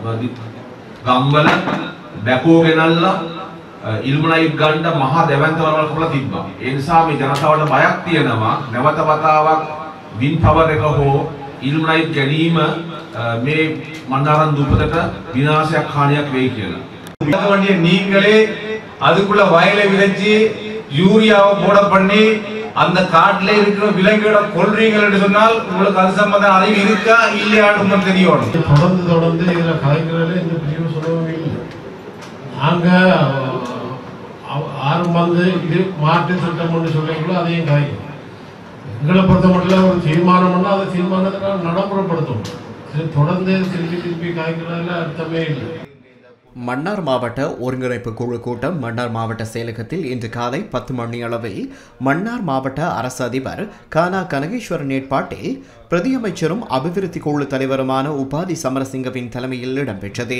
ගම්වල backhoe ගෙනල්ලා ඉල්මුනයිට් ගන්න මහා දැවැන්තවරවල් කරලා තිබ්බා. ඒ නිසා මේ ජනතාවට බයක් තියෙනවා නැවත වතාවක් වින් පවර් එක හෝ ඉල්මුනයිට් ගැනීම මේ මන්නාරම් දුපතට විනාශයක් හානියක් වෙයි කියලා. வேண்டிய நீங்களே அதுக்குள்ள வயலை விதைச்சு யூரியாவை போட பண்ணி அந்த காட்டுல இருக்கிற விலங்குகளை கொல்றீங்கன்னு சொன்னால் உங்களுக்கு அது சம்பந்த அறிவு இருக்கா இல்லையான்னு தெரியணும். தொடர்ந்து இதுல கலைஞர்களே இந்த பிரிவு சொல்லவும் இல்லை. நாங்க ஆரம்பம் வந்து இது மாற்று திட்டம் சொல்லிங்களோ அதையும் கலைக்கும். எங்களை பொறுத்த மட்டும் ஒரு தீர்மானம் பண்ணால் அதை தீர்மானத்தை நடைமுறைப்படுத்தும். தொடர்ந்து திருப்பி காய்க்கிறதுல அர்த்தமே இல்லை. மன்னார் மாவட்ட ஒருங்கிணைப்பு குழு கூட்டம் மன்னார் மாவட்ட செயலகத்தில் இன்று காலை 10 மணி அளவில் மன்னார் மாவட்ட அரசு அதிபர் கானா கனகேஸ்வரன் ஏற்பாட்டில் பிரதியமைச்சரும் அபிவிருத்தி குழு தலைவருமான உபாதி சமரசிங்கவின் தலைமையில் இடம்பெற்றது.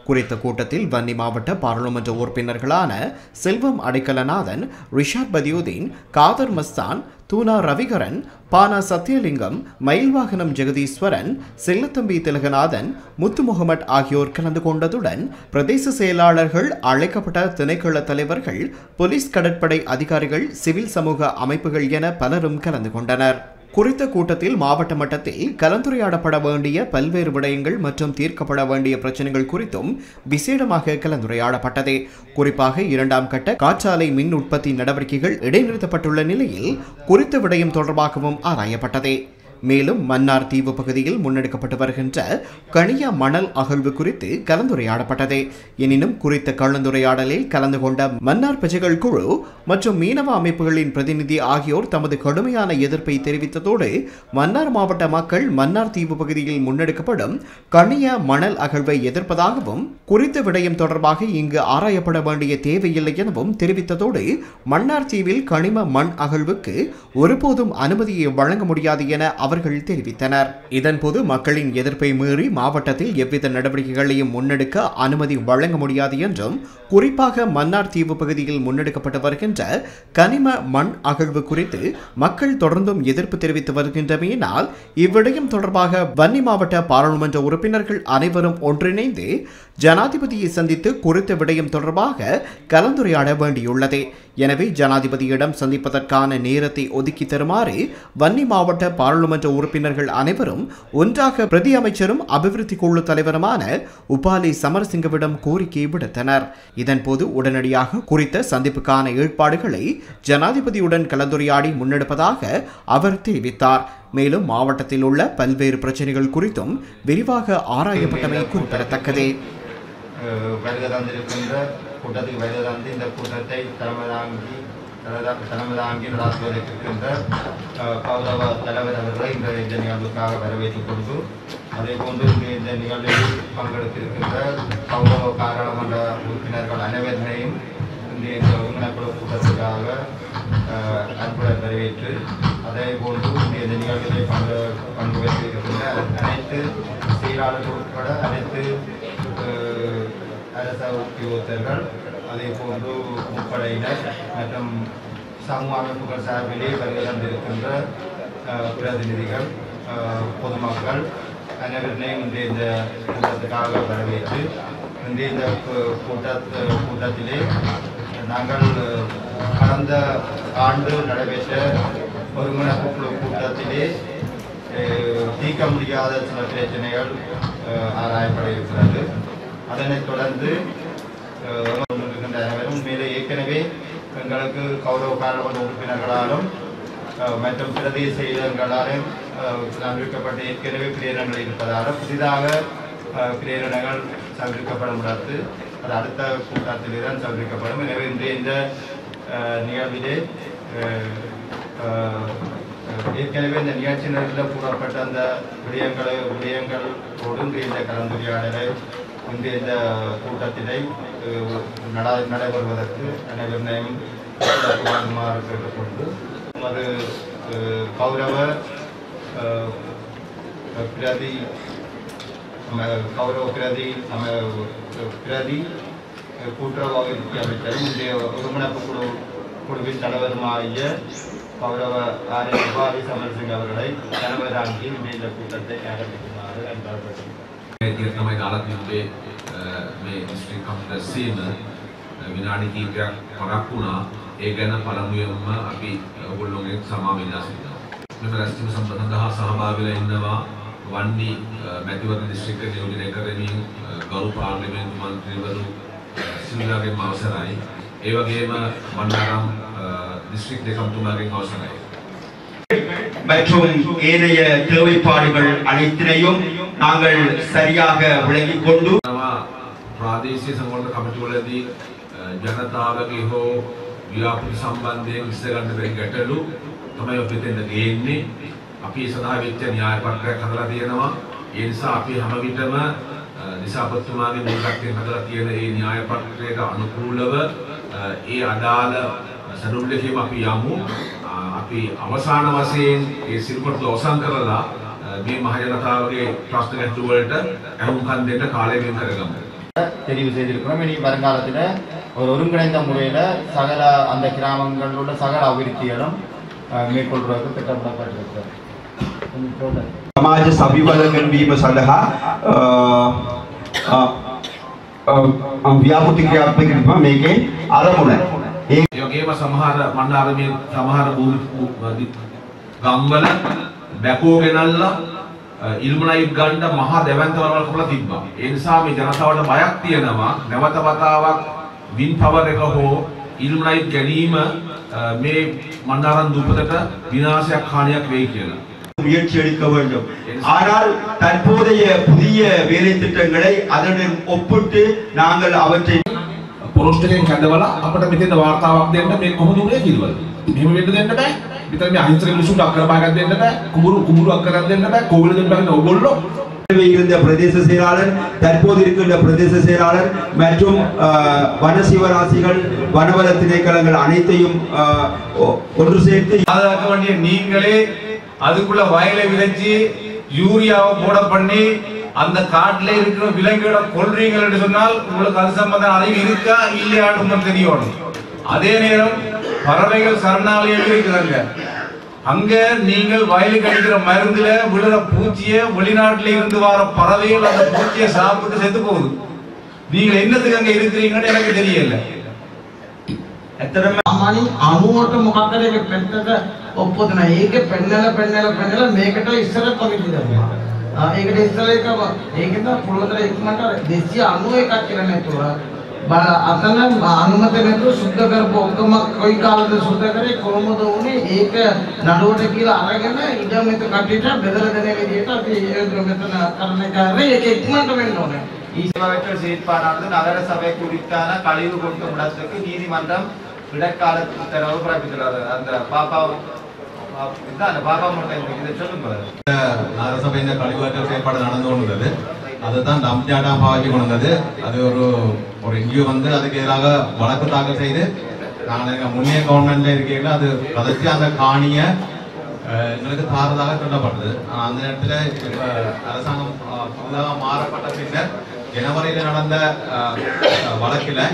குறித்த கூட்டத்தில் வன்னி மாவட்ட பாராளுமன்ற உறுப்பினர்களான செல்வம் அடைக்கலநாதன், ரிஷாட் பதியுதீன், காதர் மஸ்தான், தூனா ரவிகரன், பானா சத்தியலிங்கம், மயில்வாகனம் ஜெகதீஸ்வரன், செல்லத்தம்பி திலகநாதன், முத்து முகமட் ஆகியோர் கலந்து கொண்டதுடன் பிரதேச செயலாளர்கள், அழைக்கப்பட்ட திணைக்கள தலைவர்கள், போலீஸ் கடற்படை அதிகாரிகள், சிவில் சமூக அமைப்புகள் என பலரும் கலந்து கொண்டனர். குறித்த கூட்டத்தில் மாவட்ட மட்டத்தில் கலந்துரையாடப்பட வேண்டிய பல்வேறு விடயங்கள் மற்றும் தீர்க்கப்பட வேண்டிய பிரச்சனைகள் குறித்தும் விசேடமாக கலந்துரையாடப்பட்டது. குறிப்பாக 2ஆம் கட்ட காற்றாலை மின் உற்பத்தி நடவடிக்கைகள் இடைநிறுத்தப்பட்டுள்ள நிலையில் குறித்த விடயம் தொடர்பாகவும் ஆராயப்பட்டது. மேலும் மன்னார் தீவு பகுதியில் முன்னெடுக்கப்பட்டு வருகின்ற கனியா மணல் அகழ்வு குறித்து கலந்துரையாடப்பட்டது. எனினும் குறித்த கலந்துரையாடலில் கலந்து கொண்ட மன்னார் பிரஜைகள் குழு மற்றும் மீனவ அமைப்புகளின் பிரதிநிதி ஆகியோர் தமது கடுமையான எதிர்ப்பை தெரிவித்ததோடு மன்னார் மாவட்ட மக்கள் மன்னார் தீவு பகுதியில் முன்னெடுக்கப்படும் கனியா மணல் அகழ்வை எதிர்ப்பதாகவும் குறித்த விடயம் தொடர்பாக இங்கு ஆராயப்பட வேண்டிய தேவையில்லை எனவும் தெரிவித்ததோடு மன்னார் தீவில் கனிம மண் அகழ்வுக்கு ஒருபோதும் அனுமதியை வழங்க முடியாது என அவர்கள் தெரிவித்தனர். இதன்போது மக்களின் எதிர்ப்பை மீறி மாவட்டத்தில் எவ்வித நடவடிக்கைகளையும் முன்னெடுக்க அனுமதி வழங்க முடியாது என்றும், குறிப்பாக மன்னார் தீவு பகுதியில் முன்னெடுக்கப்பட்டு வருகின்ற கனிம மண் அகழ்வு குறித்து மக்கள் தொடர்ந்தும் எதிர்ப்பு தெரிவித்து வருகின்றமையினால் இவ்விடயம் தொடர்பாக வன்னி மாவட்ட பாராளுமன்ற உறுப்பினர்கள் அனைவரும் ஒன்றிணைந்து ஜனாதிபதியை சந்தித்து குறித்த விடயம் தொடர்பாக கலந்துரையாட வேண்டியுள்ளது. எனவே ஜனாதிபதியிடம் சந்திப்பதற்கான நேரத்தை ஒதுக்கி தருமாறு வன்னி மாவட்ட பாராளுமன்ற உறுப்பினர்கள் அனைவரும் ஒன்றாக பிரதி அமைச்சரும் அபிவிருத்தி குழு தலைவருமான உபாலி சமரசிங்கவிடம் கோரிக்கை விடுத்தனர். இதன்போது உடனடியாக குறித்த சந்திப்புக்கான ஏற்பாடுகளை ஜனாதிபதியுடன் கலந்துரையாடி முன்னெடுப்பதாக அவர் தெரிவித்தார். மேலும் மாவட்டத்தில் உள்ள பல்வேறு பிரச்சனைகள் குறித்தும் விரிவாக ஆராயப்பட்டமை குறிப்பிடத்தக்கது. கூட்டத்துக்கு வருவதாந்து இந்த கூட்டத்தை தலைமைதாங்கி நடாத்துவதற்கிருக்கின்ற கௌரவ தலைவர் அவர்களை இந்த நிகழ்வுக்காக வரவேற்றுக் கொண்டு அதே போன்று இந்த நிகழ்வில் பங்கெடுத்திருக்கின்ற கௌரவ பாராளுமன்ற உறுப்பினர்கள் அனைவரையும் இந்த ஒருங்கிணைப்பு கூட்டத்திற்காக அன்புடன் வரவேற்று அதே போன்று இந்த நிகழ்விலே பங்கு பெற்றிருக்கின்ற அனைத்து செயலாளர்கள் உட்பட அனைத்து அரச உத்தியோகத்தர்கள் அதே போன்று முப்படையினர் மற்றும் சமூக அமைப்புகள் சார்பிலே வருகை தந்திருக்கின்ற பிரதிநிதிகள், பொதுமக்கள் அனைவரையும் இந்த கூட்டத்துக்காக வரவேற்று இந்த கூட்டத்திலே நாங்கள் கடந்த ஆண்டு நடைபெற்ற ஒருங்கிணைப்பு குழு கூட்டத்திலே தீர்க்க முடியாத சில பிரச்சனைகள் ஆராயப்பட இருக்கிறது. அதனைத் தொடர்ந்து அனைவரும் மேலே ஏற்கனவே எங்களுக்கு கௌரவ பாராளுமன்ற உறுப்பினர்களாலும் மற்றும் பிரதேச செயலர்களாலும் சமர்ப்பிக்கப்பட்ட ஏற்கனவே பிரேரணங்கள் இருப்பதால் புதிதாக பிரேரணங்கள் சமர்ப்பிக்கப்பட முடியாது. அது அடுத்த கூட்டத்திலே தான் சமர்ப்பிக்கப்படும். எனவே இந்த நிகழ்விலே ஏற்கனவே இந்த நிகழ்ச்சி நேரத்தில் கூறப்பட்ட அந்த விடயங்களோடு இந்த கலந்துரையாடலை இந்த கூட்டத்தினை நடைபெறுவதற்கு அனைவரையும் கேட்டுக்கொண்டு அது கௌரவ பிரதி கூட்டுறவு அமைச்சரும் இன்றைய ஒருங்கிணைப்பு குழுவின் தலைவருமாகிய கௌரவ உபாலி சமரசிங்க அவர்களை தலைவராகி இந்த கூட்டத்தை ஆரம்பிக்குமாறு அன்பாக තමයි දාලා තිබ්බේ මේ district computer සීම විනාඩි කිහිපයක් පරක් වුණා. ඒ ගැන පළමුවෙන්ම අපි ඔයගොල්ලෝගෙන් සමාව ඉල්ලා සිටිනවා. මෙම රැස්වීම සම්බන්ධව සහභාගී වෙලා ඉන්නවා වන්දි මැතිවරණ දිස්ත්‍රික්ක නියෝජනය කරමින් ගරු පාර්ලිමේන්තු මන්ත්‍රීවරු සිල්ලාගේ අවසරයි. ඒ වගේම මන්නාරම් දිස්ත්‍රික්ක දෙකම්තුමාගේ අවසරයි. மற்றும் ஏனைய தேவைப்பாடுகள் அனைத்தினையும் நாங்கள் சரியாக விளங்கிக் கொண்டு ප්‍රාදේශීය සංවර්ධන කමිටුවලදී ජනතාවගේ හෝ ව්‍යාපෘති සම්බන්ධයෙන් විසඳගන්න බැරි ගැටලු තමයි අපි දෙන්න ගේන්නේ. අපි සදා වෙච්ච න්‍යාය පත්‍රයක් හදලා තියෙනවා. ඒ නිසා අපි හැම විටම දිසාපතිතුමාගේ මූලිකත්වයෙන් හදලා තියෙන මේ න්‍යාය පත්‍රයට අනුකූලව ඒ අදාළ සරුල්ලකීම අපි යමු. අපි අවසාන වශයෙන් ඒ සිල්පත් අවසන් කරලා මේ මහ ජනතාවගේ ප්‍රශ්න ගැටළු වලට අහුම්කම් දෙන්න කාලය වෙන් කරගමු. தெரிவு செய்திருக்கிறோம். இனி வருங்காலத்தில் ஒரு ஒருங்கிணைந்த முறையில் சகல அந்த கிராமங்களில் உள்ள சகல அபிவிருத்திகளும் மேற்கொள்வதற்கு திட்டமிடப்பட்டிருக்கிறது. සමාජ සවිවලකන් වීම සඳහා ව්‍යාපෘති ක්‍රියාත්මක කිරීම මේකේ අරමුණ. ඒ වගේම සමහර මණ්ඩාරමේ සමහර ගම්වල බැකෝ ගෙනල්ලා ඉල්මුණයිට් ගන්න මහා දැවැන්තවරවල් කරලා තිබ්බා. ඒ නිසා මේ ජනතාවට බයක් තියෙනවා නැවත වතාවක් වින් පවර් එක හෝ ඉල්මුණයිට් ගැනීම මේ මණ්ඩාරම් දුපතට විනාශයක් හානියක් වෙයි කියලා. முயற்சி எடுக்க வேண்டும். ஆனால் தற்போதைய புதிய வேலை திட்டங்களை அதனுடன் ஒப்பிட்டு நாங்கள் அவற்றை පොරොස්ටරෙන් කැඳවලා අපිට මෙතන වාර්තාවක් දෙන්න මේ කොහොමද උනේ කියලා. මෙහෙම වෙන්න දෙන්න බෑ. විතර මේ අහිංසක මිනිසුන්ට අක්‍රමයක් දෙන්න බෑ. කුඹුරු අක්කරයක් දෙන්න බෑ. කෝවිල දෙන්න බෑ ඕගොල්ලෝ. இருந்த பிரதேச செயலாளர் தற்போது இருக்கின்ற பிரதேச செயலாளர் மற்றும் வன சிவராசிகள் வனவள திணைக்களங்கள் அனைத்தையும் ஒன்று சேர்த்து பாதுகாக்க வேண்டிய நீங்களே அதுக்குள்ள வயலை விதைச்சு யூரியாவை போட பண்ணி அந்த காட்டுல இருக்கிற விலங்குகளை கொல்றீங்கள் என்று சொன்னால் உங்களுக்கு அது சம்பந்த அறிவு இருக்கா இல்லையான்னு தெரியணும். அதே நேரம் பறவைகள் சரணாலயம் இருக்குதாங்க. அங்க நீங்கள் வயலுக்கு அடிக்கிற மருந்துல விழுற பூச்சியை வெளிநாட்டுல இருந்து வர பறவைகள் அந்த பூச்சியை சாப்பிட்டு செத்து போகுது. நீங்கள் என்னத்துக்கு அங்க இருக்கிறீங்கன்னு எனக்கு தெரியல. අමානින් 90ට මොකක් හරි එක පෙන්නක ඔප්පොතන ඒකේ පෙන්නලා මේකට ඉස්සර කොමිටි දානවා. ඒකට ඉස්සර එක ඒකෙන්ද පුළුවන් ඉක්මනට 291ක් කියලා නැතුව අතන අනුමත නැතුව සුද්ධ කරපු ඔක්කොම කොයි කාලෙද සුද්ධ කරේ කොහොමද උනේ ඒක නඩුවට කියලා අරගෙන ඉඩ මෙත කට්ටියට බෙදලා දෙන විදිහට අපි මෙතන කරන කාර්යය ඒක ඉක්මනට වෙන්න ඕනේ. ஈஸ்வரற்ற செயற்பாடானது நகர சபை குறித்தான கழிவு கொடுக்க முடத்துக்கு நீதிமன்றம் இடைக்கால உத்தரவு பிறப்பித்துள்ளது. அந்த பாப்பா மட்டும் இதை சொல்லுங்க. நகரசபையின் கழிவாற்ற செயற்பாடு நடந்து கொண்டது. அதுதான் டம்ப்யார்டா பாவிச்சு கொண்டது. அது ஒரு எங்கேயோ வந்து அதுக்கு எதிராக வழக்கு தாக்கல் செய்து நாங்கள் முன்னைய கவர்மெண்ட்ல இருக்கீங்களா அது கதைச்சு அந்த காணிய எங்களுக்கு தாரதாக சொல்லப்பட்டது. ஆனால் அந்த நேரத்தில் அரசாங்கம் புதிதாக மாறப்பட்ட பின்னர் ஜனவரியில் நடந்த வழக்கில்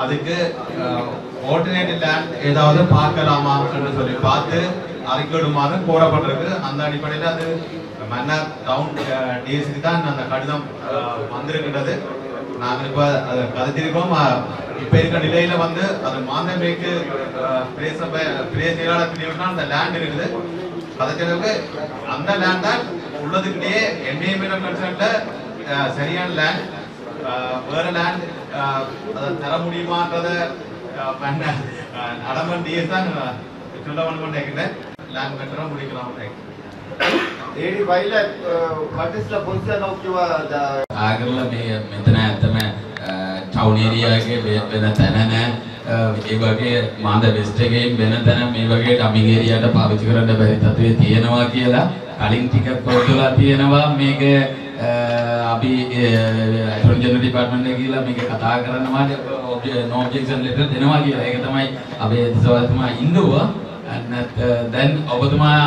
அதுக்கு ஆல்டர்னேட்டிவ் லேண்ட் ஏதாவது பார்க்கலாமா என்று சொல்லி பார்த்து அறிக்கையிடுமாறு கோரப்பட்டிருக்கு. அந்த அடிப்படையில் அது மன்னர் டவுன் டிஎஸ்சி தான் அந்த கடிதம் வந்திருக்கின்றது. நாங்கள் இப்போ அதை கதைத்திருக்கோம். இப்போ இருக்கிற நிலையில வந்து அது மாந்தமேக்கு பிரே செயலாளர் பிரிவுனா அந்த லேண்ட் இருக்குது. கதைக்கிறதுக்கு அந்த லேண்ட் தான் உள்ளதுக்கிட்டே என்விரான்மெண்டல் கன்சர்ன்ல சரியான லேண்ட் வேற லேண்ட் அதை தர முடியுமான்றத அடமன் டிஎஸ் தான் சொல்ல வேணும்னு நினைக்கிறேன். லேண்ட் கட்டுறோம் முடிக்கலாம். ඒඩි වයිල what is the position of your ආගමල මේ මෙතන ඇත්තම ටවුන් ඒරියාගේ වෙන තැන නැහැ. ඒ වගේ මාඳ වෙස්ට් එකේ වෙන තැන මේ වගේ ඩමින් ඒරියාට පාවිච්චි කරන්න බැරි තත්ත්වයේ තියෙනවා කියලා කලින් ටිකක් පොතලා තියෙනවා. මේක අපි ඇටර්නි ජෙනරල් ඩිපාර්ට්මන්ට් එකේ ගිහලා මේක කතා කරනවා no objection letter දෙනවා කියලා. ඒක තමයි අපේ සභාවතුමා ඉන්දුවා. දැන් ඔබතුමා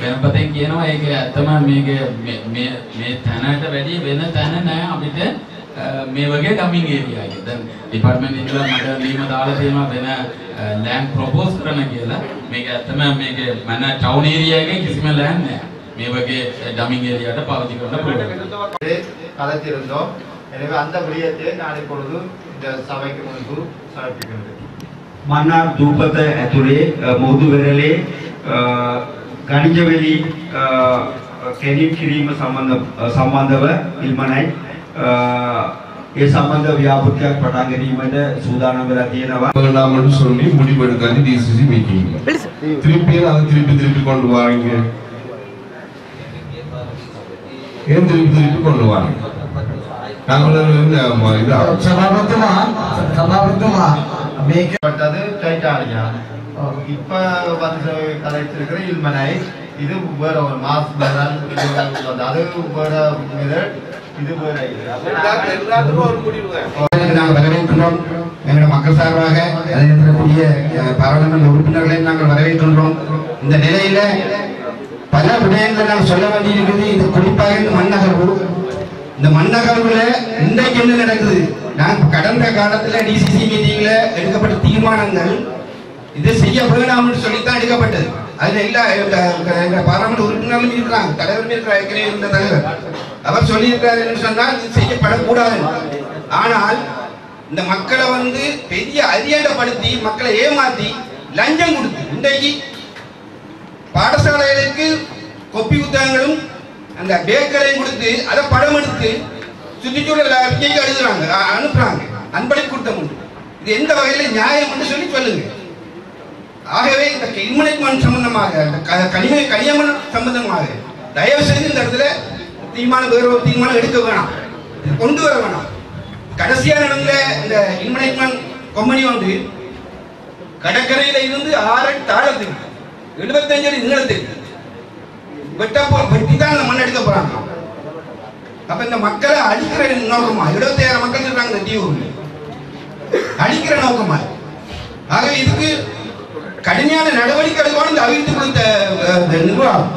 වෙනපතෙන් කියනවා ඒක ඇත්තම මේ තැනට වැඩි වෙන තැන නෑ අපිට මේ වගේ ඩමින් ඒරියා එක. දැන් ඩිපාර්ට්මන්ට් ඉන්නවා මට ලීම දාලා තියෙනවා වෙන ලෑන්ඩ් ප්‍රොපෝස් කරන්න කියලා. මේක ඇත්තම මේක මන ටවුන් ඒරියා එකේ කිසිම ලෑන්ඩ් නෑ. මේ වගේ ඩමින් ඒරියාට පාවිච්චි කරන්න පුළුවන්. கலைத்திருந்தோம். எனவே அந்த விடயத்தை நான் இப்பொழுது இந்த சபைக்கு முன்பு சமர்ப்பிக்கின்றேன். මන්නාර් දූපත ඇතුලේ මුහුදු වෙරළේ ගණිජවැලි කැණීම් කිරීම සම්බන්ධව ඉල්මනයි ඒ සම්බන්ධ ව්‍යාපෘතියක් පටන් ගැනීමට සූදානම් වෙලා තියෙනවා. நாமன்னு சொல்லி முடிவெடுக்காது டிசிசி மீட்டிங் திருப்பி அதை திருப்பி கொண்டு வாங்க. ஏன் திருப்பி கொண்டு வாங்க? நாங்கள் சபாபத்துமா மேக்கப்பட்டது டைட்டானியா. இப்ப வந்து கலைத்திருக்கிற இல்மனை இது வேற ஒரு மாஸ் மெதல், அது வேற மெதல், இது வேற நாங்கள் வரவேற்கின்றோம். எங்களுடைய மக்கள் சார்பாக அதற்குரிய பாராளுமன்ற உறுப்பினர்களை நாங்கள் வரவேற்கின்றோம். இந்த நிலையில பல விடயங்களை நாங்கள் சொல்ல வேண்டியிருக்குது. இது குறிப்பாக இந்த மண்ணகர்வு, இந்த மண்ணகர்வுல இன்றைக்கு என்ன நடக்குது? நான் கடந்த காலத்துல டிசிசி மீட்டிங்ல எடுக்கப்பட்ட தீர்மானங்கள் இதை செய்ய வேண்டாம்னு சொல்லித்தான் எடுக்கப்பட்டது. அதுல எல்லா எங்க பாராளுமன்ற உறுப்பினர்களும் இருக்கிறாங்க, தலைவரும் இருக்கிறார், ஏற்கனவே இருந்த தலைவர். அவர் சொல்லியிருக்கிறார் என்று சொன்னால் இது செய்யப்படக்கூடாது. ஆனால் இந்த மக்களை வந்து பெரிய அரியண்டப்படுத்தி மக்களை ஏமாத்தி லஞ்சம் கொடுத்து இன்றைக்கு பாடசாலைகளுக்கு கொப்பி புத்தகங்களும் அந்த பேக்கரையும் கொடுத்து அதை படம் எடுத்து சுற்றுச்சூழல் அறிக்கைக்கு எழுதுறாங்க, அனுப்புறாங்க. அன்பளிப்பு கொடுத்த உண்டு. இது எந்த வகையில் நியாயம் என்று சொல்லி சொல்லுங்க. ஆகவே இந்த இல்மனைமன் சம்பந்தமாக கனியமன் சம்பந்தமாக தயவு செய்து இந்த இடத்துல தீர்மானம் எடுக்க வேணாம், கொண்டு வர வேணாம். கடைசியா நடந்த இந்த இல்மனைமன் கொம்பனி வந்து கடற்கரையில இருந்து 6 அடி தாழத்துக்கு 75 அடி நீளத்துக்கு வெட்டி தான் அந்த மண் எடுக்க போறாங்க. அப்ப இந்த மக்களை அழிக்கிற நோக்கமா 75,000 மக்கள் இருக்காங்க இந்த தீவுல, அழிக்கிற நோக்கமா. ஆகவே இதுக்கு கடுமையான நடவடிக்கை எடுக்கணும். இந்த அபிவிருத்தி கொடுத்த நிர்வாகம்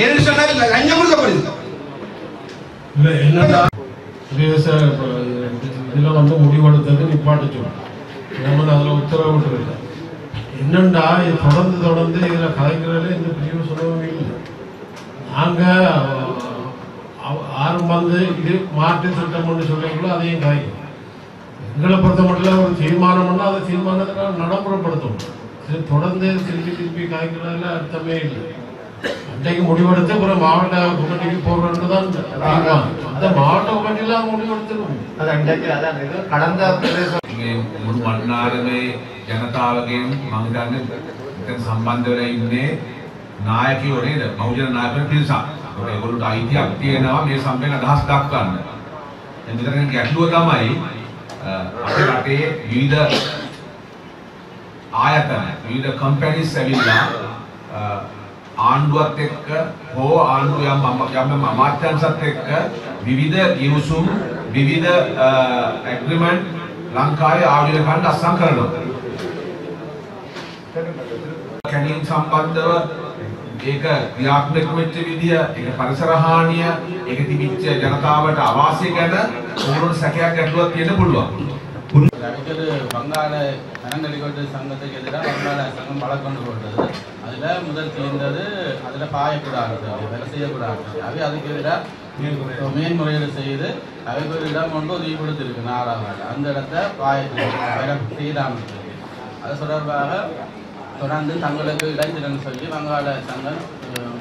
ஏன்னு சொன்னால் லஞ்சம் கொடுக்கப்படுது. என்னன்னா இதுல வந்து முடிவெடுத்தது நிப்பாட்ட சொல்லும், அதுல உத்தரவிட்டு என்னண்டா தொடர்ந்து இதுல கலைக்கிறதுல எந்த பிரயோசனமும் இல்லை. நாங்க ஆரம்பம் வந்து இது மாற்று திட்டம் சொல்லிங்களோ அதையும் காய்க்கும். எங்களை பொறுத்த மட்டும் ஒரு தீர்மானம் பண்ணால் அதை தீர்மானத்தை நடைமுறைப்படுத்தணும். தொடர்ந்து திருப்பி காய்க்கிறதுல அர்த்தமே இல்லை. அன்றைக்கு முடிவெடுத்து அப்புறம் மாவட்ட கமிட்டிக்கு போடுறது தான் தீர்மானம். அந்த மாவட்ட கமிட்டிலாம் முடிவெடுத்துருவோம். கடந்த මුළු මන්නාරමේ ජනතාවගෙන් මම හිතන්නේ දැන් සම්බන්ධ වෙලා ඉන්නේ නායකයෝ නේද? බහුජන නායකයෝ පිරිසක්. ඒගොල්ලන්ට අයිතියක් තියෙනවා මේ සම්බන්ධයෙන් අදහස් දක්වන්න. දැන් මෙතන ගැටලුව තමයි අපේ රටේ විවිධ ආයතන විවිධ කම්පැනිස් ඇවිල්ලා ආණ්ඩුවත් එක්ක හෝ ආණ්ඩුව යම් අමාත්‍යාංශත් එක්ක විවිධ ගිවිසුම් විවිධ ඇග්‍රීමන්ට් ලංකාවේ ආයෝජන කණ්ඩ අත්සන් කරනවා. කැණීම් සම්බන්ධව ඒක ක්‍රියාත්මක වෙච්ච විදිය, ඒක පරිසර හානිය, ඒක තිබිච්ච ජනතාවට අවාසිය ගැන ඕනෝන සැකයක් ගැටලුවක් තියෙන්න පුළුවන්. அடிக்கடி வங்காள கனங்கடிக்கோட்டு சங்கத்துக்கு எதிராக வங்காள சங்கம் வழக்கொண்டு போட்டது. அதில் முதல் தீர்ந்தது அதில் பாயக்கூடாது, வேலை செய்யக்கூடாது. அவை அதுக்கு எதிராக மேன்முறையீடு செய்து அதுக்கு ஒரு இடம் கொண்டு ஒதுக்கி கொடுத்துருக்கு 4வது. அந்த இடத்த செய்யலாமல் இருக்கு. அது தொடர்பாக தொடர்ந்து தங்களுக்கு இடைஞ்சலன்னு சொல்லி வங்காள சங்கம்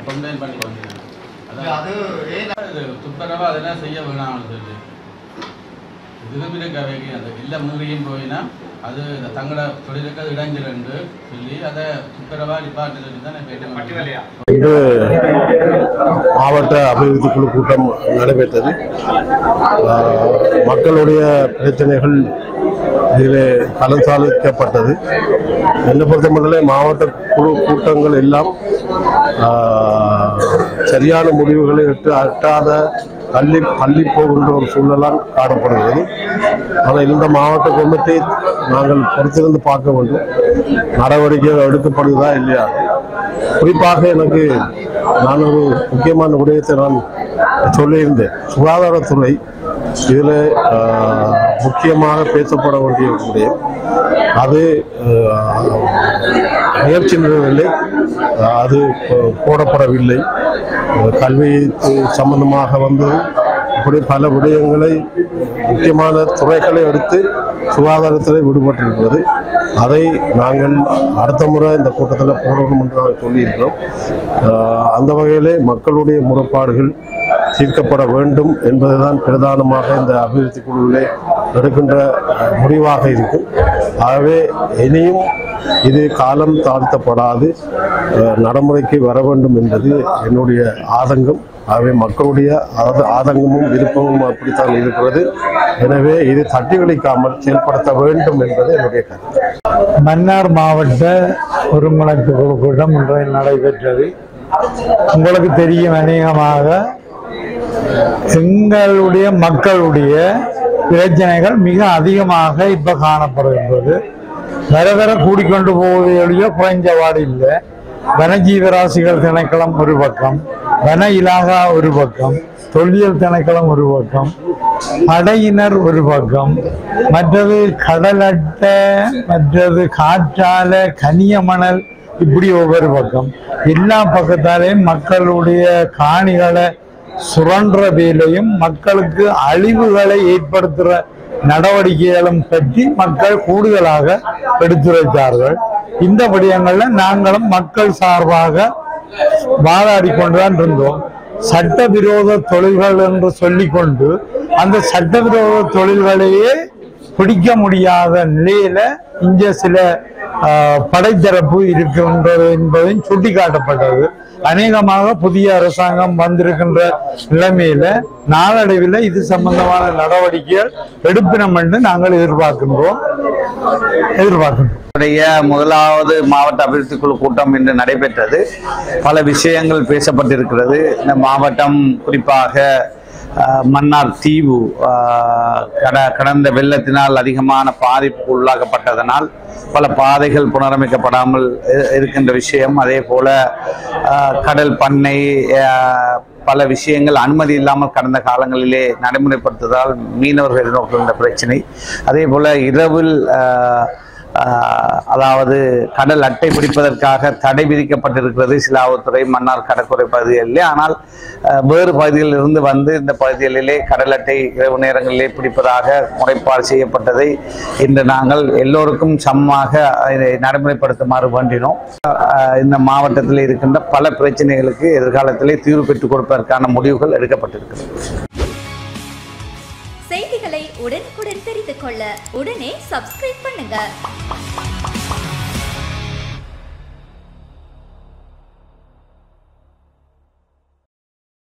கம்ப்ளைண்ட் பண்ணி கொண்டிருக்கு. அது துப்புரவு அதெல்லாம் செய்ய வேணாம்னு சொல்லி இதுக்கு அந்த இல்லை மூறியும் போயினா அது தங்களோட தொழிலுக்கு அது இடைஞ்சலன்று சொல்லி அதை துப்புரவா டிபார்ட்மெண்ட் சொல்லி தான் கேட்டு இன்று மாவட்ட அபிவிருத்தி குழு கூட்டம் நடைபெற்றது. மக்களுடைய பிரச்சனைகள் இதில் கலந்தாலோசிக்கப்பட்டது. என்னை பொறுத்தமட்டில் மாவட்ட குழு கூட்டங்கள் எல்லாம் சரியான முடிவுகளை எட்டாத தள்ளி போகின்ற ஒரு சூழலால் காணப்படுகிறது. ஆனால் இந்த மாவட்ட கமிட்டி நாங்கள் பொறுத்திருந்து பார்க்க வேண்டும், நடவடிக்கைகள் எடுக்கப்படுதா இல்லையா. குறிப்பாக எனக்கு நான் ஒரு முக்கியமான விடயத்தை நான் சொல்லியிருந்தேன். சுகாதாரத்துறை இதில் முக்கியமாக பேசப்பட வேண்டிய விடயம் அது முயற்சி நிறுவனவில்லை, அது போடப்படவில்லை. கல்வி சம்பந்தமாக இப்படி பல விடயங்களை முக்கியமான துறைகளை எடுத்து சுகாதாரத்தில் விடுபட்டிருக்கிறது. அதை நாங்கள் அடுத்த முறை இந்த கூட்டத்தில் போடணும் என்று நாங்கள் சொல்லியிருக்கிறோம். அந்த வகையிலே மக்களுடைய முறைப்பாடுகள் தீர்க்கப்பட வேண்டும் என்பதுதான் பிரதானமாக இந்த அபிவிருத்தி குழுவிலே எடுக்கின்ற முடிவாக இருக்கும். ஆகவே இனியும் இது காலம் தாழ்த்தப்படாது நடைமுறைக்கு வர வேண்டும் என்பது என்னுடைய ஆதங்கம். ஆகவே மக்களுடைய ஆதங்கமும் விருப்பமும் அப்படித்தான் இருக்கிறது. எனவே இது தட்டி கழிக்காமல் செயல்படுத்த வேண்டும் என்பது என்னுடைய கருத்து. மன்னார் மாவட்ட ஒருங்கிணைப்பு குழு கூட்டம் இன்றைய நடைபெற்றது. உங்களுக்கு தெரியும், அநேகமாக எங்களுடைய மக்களுடைய பிரச்சனைகள் மிக அதிகமாக இப்ப காணப்படுகின்றது. வர வர கூடிக்கொண்டு போவதையொழிய குறைஞ்சவாடு இல்லை. வனஜீவராசிகள் திணைக்களம் ஒரு பக்கம், வன இலாகா ஒரு பக்கம், தொல்லியல் திணைக்களம் ஒரு பக்கம், படையினர் ஒரு பக்கம், மற்றது கடல் அட்டை, மற்றது காற்றால கனியமணல், இப்படி ஒவ்வொரு பக்கம். எல்லா பக்கத்தாலேயும் மக்களுடைய காணிகளை சுரன்ற வேலையும் மக்களுக்கு அழிவுகளை ஏற்படுத்துகிற நடவடிக்கைகளும் பற்றி மக்கள் கூடுதலாக எடுத்துரைத்தார்கள். இந்த விடயங்கள்ல நாங்களும் மக்கள் சார்பாக வாதாடி கொண்டுதான் இருந்தோம். சட்டவிரோத தொழில்கள் என்று சொல்லிக்கொண்டு அந்த சட்டவிரோத தொழில்களையே பிடிக்க முடியாத நிலையில இங்க சில படைத்தரப்பு இருக்கின்றது என்பதையும் சுட்டிக்காட்டப்பட்டது. அநேகமாக புதிய அரசாங்கம் வந்திருக்கின்ற நிலைமையில நாளடைவில் இது சம்பந்தமான நடவடிக்கைகள் எடுப்பினம் என்று நாங்கள் எதிர்பார்க்கின்றோம். முதலாவது மாவட்ட அபிவிருத்தி குழு கூட்டம் இன்று நடைபெற்றது. பல விஷயங்கள் பேசப்பட்டிருக்கிறது. இந்த மாவட்டம் குறிப்பாக மன்னார் தீவு கடந்த வெள்ளத்தினால் அதிகமான பாதிப்புக்கு உள்ளாக்கப்பட்டதனால் பல பாதைகள் புனரமைக்கப்படாமல் இருக்கின்ற விஷயம், அதே போல கடல் பண்ணை பல விஷயங்கள் அனுமதி இல்லாமல் கடந்த காலங்களிலே நடைமுறைப்படுத்துவதால் மீனவர்கள் எதிர்நோக்குகின்ற பிரச்சனை, அதே போல இரவில் அதாவது கடல் அட்டை பிடிப்பதற்காக தடை விதிக்கப்பட்டிருக்கிறது சிலாவத்துறை மன்னார் கடற்கரை பகுதிகளிலே. ஆனால் வேறு பகுதிகளில் இருந்து வந்து இந்த பகுதிகளிலே கடல் அட்டை இரவு நேரங்களிலே பிடிப்பதாக முறைப்பாடு செய்யப்பட்டதை இன்று நாங்கள் எல்லோருக்கும் சமமாக இதை நடைமுறைப்படுத்துமாறு வேண்டினோம். இந்த மாவட்டத்தில் இருக்கின்ற பல பிரச்சனைகளுக்கு எதிர்காலத்திலே தீர்வு பெற்றுக் கொடுப்பதற்கான முடிவுகள் எடுக்கப்பட்டிருக்கிறது. செய்திகளை உடனுக்குடன் தெரிந்து கொள்ள உடனே சப்ஸ்கிரைப் பண்ணுங்க.